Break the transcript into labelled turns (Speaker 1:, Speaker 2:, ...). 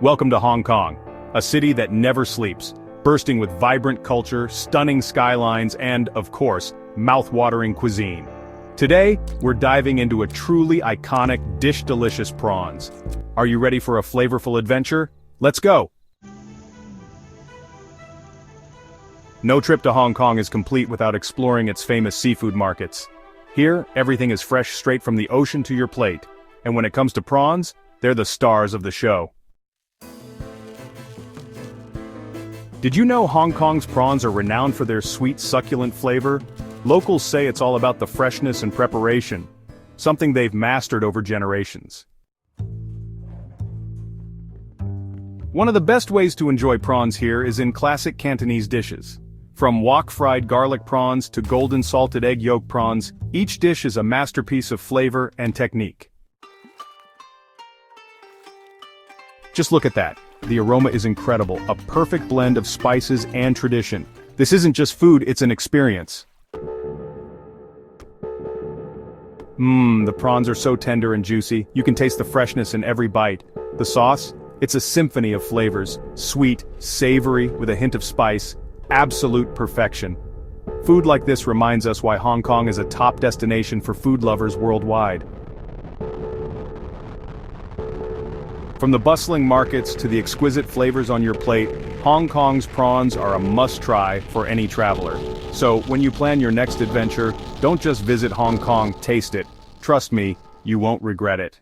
Speaker 1: Welcome to Hong Kong, a city that never sleeps, bursting with vibrant culture, stunning skylines, and, of course, mouth-watering cuisine. Today, we're diving into a truly iconic dish-delicious prawns. Are you ready for a flavorful adventure? Let's go! No trip to Hong Kong is complete without exploring its famous seafood markets. Here, everything is fresh straight from the ocean to your plate, and when it comes to prawns, they're the stars of the show. Did you know Hong Kong's prawns are renowned for their sweet, succulent flavor? Locals say it's all about the freshness and preparation, something they've mastered over generations. One of the best ways to enjoy prawns here is in classic Cantonese dishes. From wok-fried garlic prawns to golden salted egg yolk prawns, each dish is a masterpiece of flavor and technique. Just look at that. The aroma is incredible, a perfect blend of spices and tradition. This isn't just food, it's an experience. The prawns are so tender and juicy, you can taste the freshness in every bite. The sauce? It's a symphony of flavors, sweet, savory, with a hint of spice, absolute perfection. Food like this reminds us why Hong Kong is a top destination for food lovers worldwide. From the bustling markets to the exquisite flavors on your plate, Hong Kong's prawns are a must-try for any traveler. So, when you plan your next adventure, don't just visit Hong Kong, taste it. Trust me, you won't regret it.